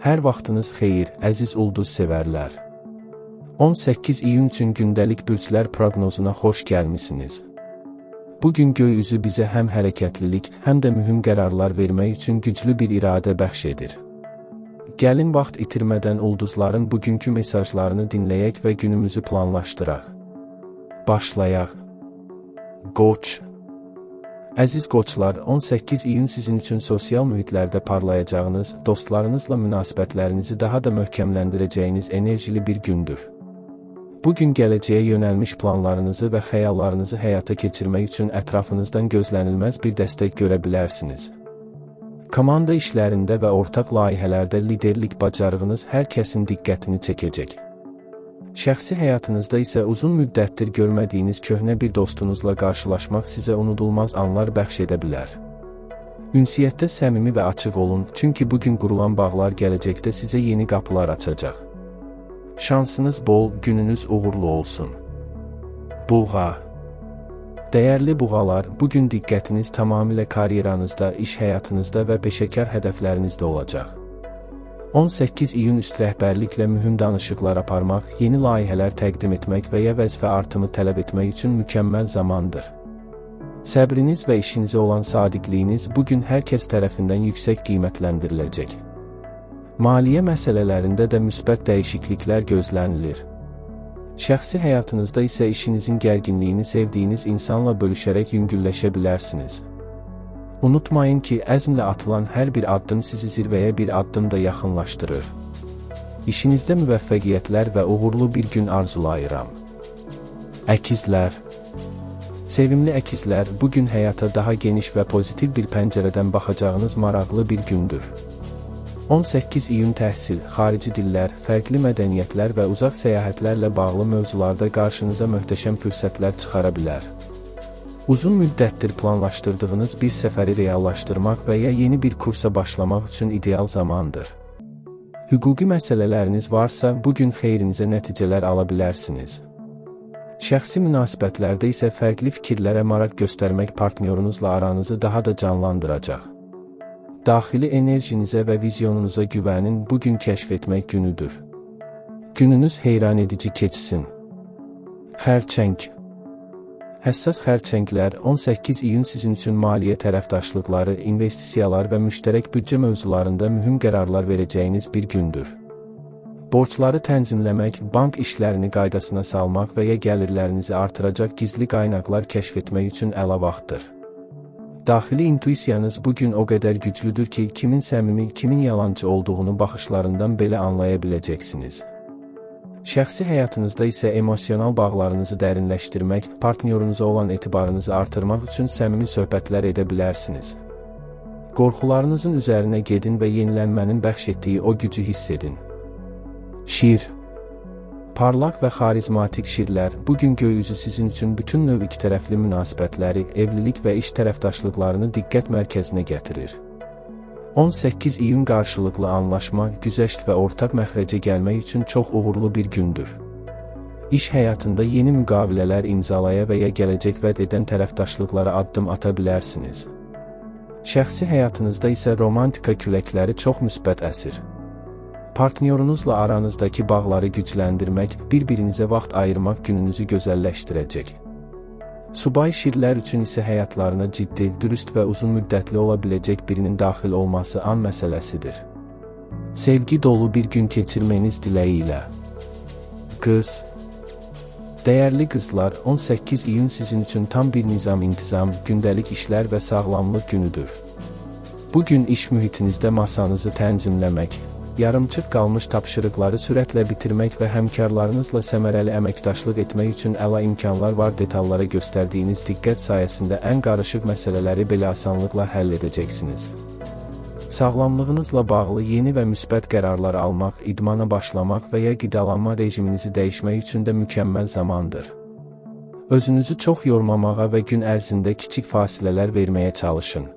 Hər vaxtınız xeyir, əziz ulduz sevərlər. 18 iyun üçün gündəlik bürclər proqnozuna xoş gəlmisiniz. Bugün göy üzü bizə həm hərəkətlilik, həm də mühüm qərarlar vermək üçün güclü bir iradə bəxş edir. Gəlin vaxt itirmədən ulduzların bugünkü mesajlarını dinləyək və günümüzü planlaşdıraq. Başlayaq. Qoç. Əziz qoçlar, 18 iyun sizin üçün sosial mühitlərdə parlayacağınız, dostlarınızla münasibətlərinizi daha da möhkəmləndirəcəyiniz enerjili bir gündür. Bugün gələcəyə yönəlmiş planlarınızı və xəyallarınızı həyata keçirmək üçün ətrafınızdan gözlənilməz bir dəstək görə bilərsiniz. Komanda işlərində və ortaq layihələrdə liderlik bacarığınız hər kəsin diqqətini çəkəcək. Şəxsi həyatınızda isə uzun müddətdir görmədiyiniz köhnə bir dostunuzla qarşılaşmaq sizə unudulmaz anlar bəxş edə bilər. Ünsiyyətdə səmimi və açıq olun, çünki bugün qurulan bağlar gələcəkdə sizə yeni qapılar açacaq. Şansınız bol, gününüz uğurlu olsun. Buğa. Dəyərli buğalar, bugün diqqətiniz tamamilə karyeranızda, iş həyatınızda və peşəkar hədəflərinizdə olacaq. 18 iyun üst rəhbərliklə mühüm danışıqlar aparmaq, yeni layihələr təqdim etmək və ya vəzifə artımı tələb etmək üçün mükəmməl zamandır. Səbriniz və işinizə olan sadiqliyiniz bugün hər kəs tərəfindən yüksək qiymətləndiriləcək. Maliyyə məsələlərində də müsbət dəyişikliklər gözlənilir. Şəxsi həyatınızda isə işinizin gərginliyini sevdiyiniz insanla bölüşərək yüngülləşə bilərsiniz. Unutmayın ki, əzmlə atılan hər bir addım sizi zirvəyə bir addım da yaxınlaşdırır. İşinizdə müvəffəqiyyətlər və uğurlu bir gün arzulayıram. Əkizlər. Sevimli əkizlər, bugün həyata daha geniş və pozitiv bir pəncərədən baxacağınız maraqlı bir gündür. 18 iyun təhsil, xarici dillər, fərqli mədəniyyətlər və uzaq səyahətlərlə bağlı mövzularda qarşınıza möhtəşəm fürsətlər çıxara bilər. Uzun müddətdir planlaşdırdığınız bir səfəri reallaşdırmaq və ya yeni bir kursa başlamaq üçün ideal zamandır. Hüquqi məsələləriniz varsa, bugün xeyrinizə nəticələr ala bilərsiniz. Şəxsi münasibətlərdə isə fərqli fikirlərə maraq göstərmək partnyorunuzla aranızı daha da canlandıracaq. Daxili enerjinizə və vizyonunuza güvənin, bugün kəşf etmək günüdür. Gününüz heyran edici keçsin. Xərçəng. Həssas xərçənglər, 18 iyun sizin üçün maliyyə tərəfdaşlıqları, investisiyalar və müştərək büdcə mövzularında mühüm qərarlar verəcəyiniz bir gündür. Borcları tənzimləmək, bank işlərini qaydasına salmaq və ya gəlirlərinizi artıracaq gizli qaynaqlar kəşf etmək üçün əla vaxtdır. Daxili intuisiyanız bugün o qədər güclüdür ki, kimin səmimi, kimin yalancı olduğunu baxışlarından belə anlaya biləcəksiniz. Şəxsi həyatınızda isə emosional bağlarınızı dərinləşdirmək, partnyorunuza olan etibarınızı artırmaq üçün səmimi söhbətlər edə bilərsiniz. Qorxularınızın üzərinə gedin və yenilənmənin bəxş etdiyi o gücü hiss edin. Şir. Parlaq və xarizmatik şirlər, bugün göy üzü sizin üçün bütün növ ikitərəfli münasibətləri, evlilik və iş tərəfdaşlıqlarını diqqət mərkəzinə gətirir. 18 iyun qarşılıqlı anlaşma, güzəşt və ortaq məxrəcə gəlmək üçün çox uğurlu bir gündür. İş həyatında yeni müqavilələr imzalaya və ya gələcək vəd edən tərəfdaşlıqlara addım ata bilərsiniz. Şəxsi həyatınızda isə romantika küləkləri çox müsbət əsir. Partnyorunuzla aranızdakı bağları gücləndirmək, bir-birinizə vaxt ayırmaq gününüzü gözəlləşdirəcək. Subay şirlər üçün isə həyatlarına ciddi, dürüst və uzun müddətli ola biləcək birinin daxil olması an məsələsidir. Sevgi dolu bir gün keçirməyiniz diləyi ilə. Qız. Dəyərli qızlar, 18 iyun sizin üçün tam bir nizam-intizam, gündəlik işlər və sağlamlıq günüdür. Bugün iş mühitinizdə masanızı tənzimləmək, yarımçıq qalmış tapşırıqları sürətlə bitirmək və həmkarlarınızla səmərəli əməkdaşlıq etmək üçün əla imkanlar var. Detallara göstərdiyiniz diqqət sayəsində ən qarışıq məsələləri belə asanlıqla həll edəcəksiniz. Sağlamlığınızla bağlı yeni və müsbət qərarlar almaq, idmana başlamaq və ya qidalanma rejiminizi dəyişmək üçün də mükəmməl zamandır. Özünüzü çox yormamağa və gün ərzində kiçik fasilələr verməyə çalışın.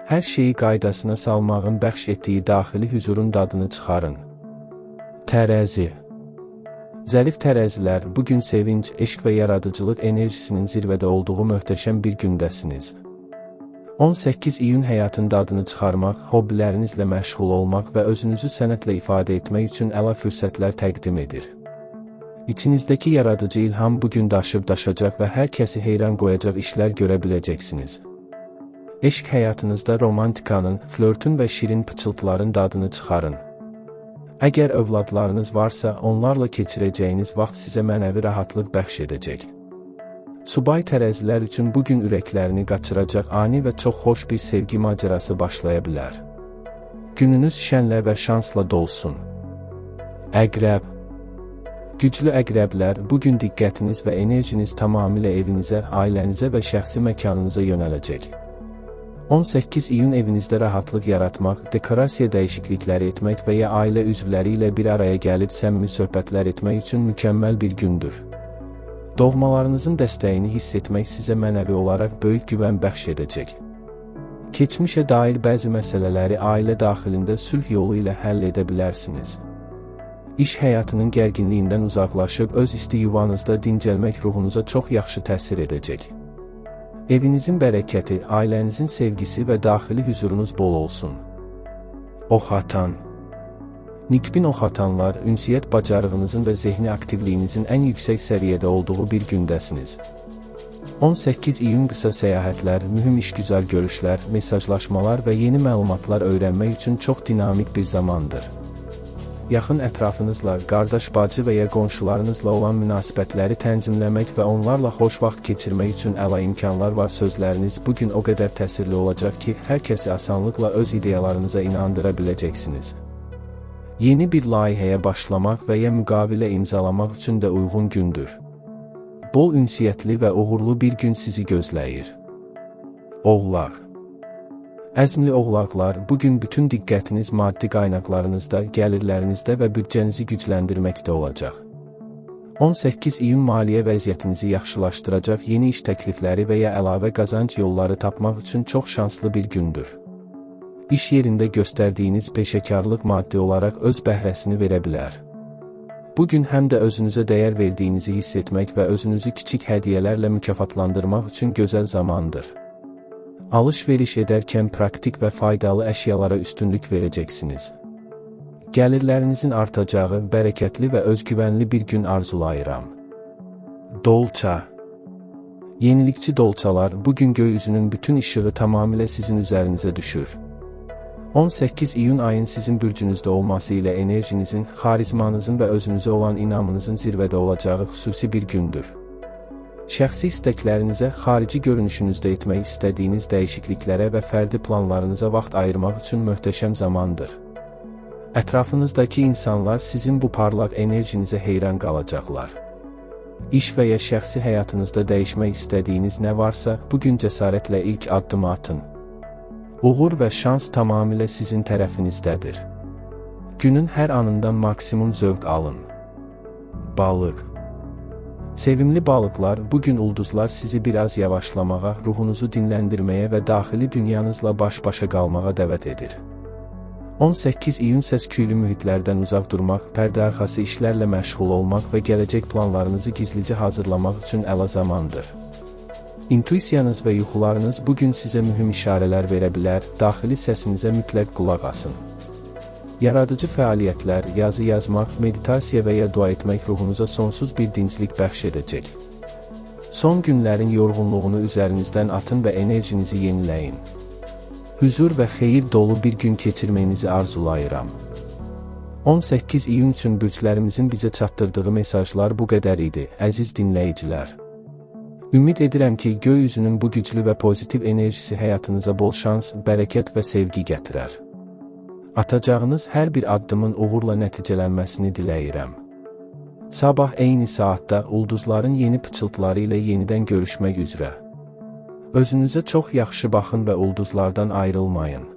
Hər şeyi qaydasına salmağın bəxş etdiyi daxili hüzurun dadını çıxarın. Tərəzi. Zərif tərəzilər, bugün sevinç, eşq və yaradıcılıq enerjisinin zirvədə olduğu möhtəşəm bir gündəsiniz. 18 iyun həyatın dadını çıxarmaq, hobbilərinizlə məşğul olmaq və özünüzü sənətlə ifadə etmək üçün əla fürsətlər təqdim edir. İçinizdəki yaradıcı ilham bugün daşıb-daşacaq və hər kəsi heyran qoyacaq işlər görə biləcəksiniz. Eşq həyatınızda romantikanın, flörtün və şirin pıçıltıların dadını çıxarın. Əgər övladlarınız varsa, onlarla keçirəcəyiniz vaxt sizə mənəvi rahatlıq bəxş edəcək. Subay tərəzilər üçün bugün ürəklərini qaçıracaq ani və çox xoş bir sevgi macərası başlaya bilər. Gününüz şənlə və şansla dolsun. Əqrəb. Güclü əqrəblər, bugün diqqətiniz və enerjiniz tamamilə evinizə, ailənizə və şəxsi məkanınıza yönələcək. 18 iyun evinizdə rahatlıq yaratmaq, dekorasiya dəyişiklikləri etmək və ya ailə üzvləri ilə bir araya gəlib səmimi söhbətlər etmək üçün mükəmməl bir gündür. Doğmalarınızın dəstəyini hiss etmək sizə mənəvi olaraq böyük güvən bəxş edəcək. Keçmişə dair bəzi məsələləri ailə daxilində sülh yolu ilə həll edə bilərsiniz. İş həyatının gərginliyindən uzaqlaşıb öz isti yuvanızda dincəlmək ruhunuza çox yaxşı təsir edəcək. Evinizin bərəkəti, ailənizin sevgisi və daxili huzurunuz bol olsun. Ox atan. Nikbin ox atanlar, ünsiyyət bacarığınızın və zehni aktivliyinizin ən yüksək səviyyədə olduğu bir gündəsiniz. 18 iyun qısa səyahətlər, mühüm işgüzar görüşlər, mesajlaşmalar və yeni məlumatlar öyrənmək üçün çox dinamik bir zamandır. Yaxın ətrafınızla, qardaş, bacı və ya qonşularınızla olan münasibətləri tənzimləmək və onlarla xoş vaxt keçirmək üçün əla imkanlar var. Sözləriniz bugün o qədər təsirli olacaq ki, hər kəsi asanlıqla öz ideyalarınıza inandıra biləcəksiniz. Yeni bir layihəyə başlamaq və ya müqavilə imzalamaq üçün də uyğun gündür. Bol ünsiyyətli və uğurlu bir gün sizi gözləyir. Oğlaq. Əzmli oğlaqlar, bugün bütün diqqətiniz maddi qaynaqlarınızda, gəlirlərinizdə və büdcənizi gücləndirməkdə olacaq. 18 iyun maliyyə vəziyyətinizi yaxşılaşdıracaq yeni iş təklifləri və ya əlavə qazanc yolları tapmaq üçün çox şanslı bir gündür. İş yerində göstərdiyiniz peşəkarlıq maddi olaraq öz bəhrəsini verə bilər. Bugün həm də özünüzə dəyər verdiyinizi hiss etmək və özünüzü kiçik hədiyyələrlə mükafatlandırmaq üçün gözəl zamandır. Alış-veriş edərkən praktik və faydalı əşyalara üstünlük verəcəksiniz. Gəlirlərinizin artacağı, bərəkətli və özgüvənli bir gün arzulayıram. Dolça. Yenilikçi dolçalar, bugün göy üzünün bütün işığı tamamilə sizin üzərinizə düşür. 18 iyun ayın sizin bürcünüzdə olması ilə enerjinizin, xarizmanızın və özünüzə olan inamınızın zirvədə olacağı xüsusi bir gündür. Şəxsi istəklərinizə, xarici görünüşünüzdə etmək istədiyiniz dəyişikliklərə və fərdi planlarınıza vaxt ayırmaq üçün möhtəşəm zamandır. Ətrafınızdakı insanlar sizin bu parlaq enerjinizə heyran qalacaqlar. İş və ya şəxsi həyatınızda dəyişmək istədiyiniz nə varsa, bugün cəsarətlə ilk addımı atın. Uğur və şans tamamilə sizin tərəfinizdədir. Günün hər anından maksimum zövq alın. Balıq. Sevimli balıqlar, bugün ulduzlar sizi biraz yavaşlamağa, ruhunuzu dinləndirməyə və daxili dünyanızla baş-başa qalmağa dəvət edir. 18 iyun səs-küylü mühitlərdən uzaq durmaq, pərdə arxası işlərlə məşğul olmaq və gələcək planlarınızı gizlicə hazırlamaq üçün əla zamandır. İntuisiyanız və yuxularınız bugün sizə mühüm işarələr verə bilər, daxili səsinizə mütləq qulaq asın. Yaradıcı fəaliyyətlər, yazı yazmaq, meditasiya və ya dua etmək ruhunuza sonsuz bir dinclik bəxş edəcək. Son günlərin yorğunluğunu üzərinizdən atın və enerjinizi yeniləyin. Huzur və xeyir dolu bir gün keçirməyinizi arzulayıram. 18 iyun üçün bürclərimizin bizə çatdırdığı mesajlar bu qədər idi, əziz dinləyicilər. Ümid edirəm ki, göy üzünün bu güclü və pozitiv enerjisi həyatınıza bol şans, bərəkət və sevgi gətirər. Atacağınız hər bir addımın uğurla nəticələnməsini diləyirəm. Sabah eyni saatda ulduzların yeni pıçıltıları ilə yenidən görüşmək üzrə. Özünüzə çox yaxşı baxın və ulduzlardan ayrılmayın.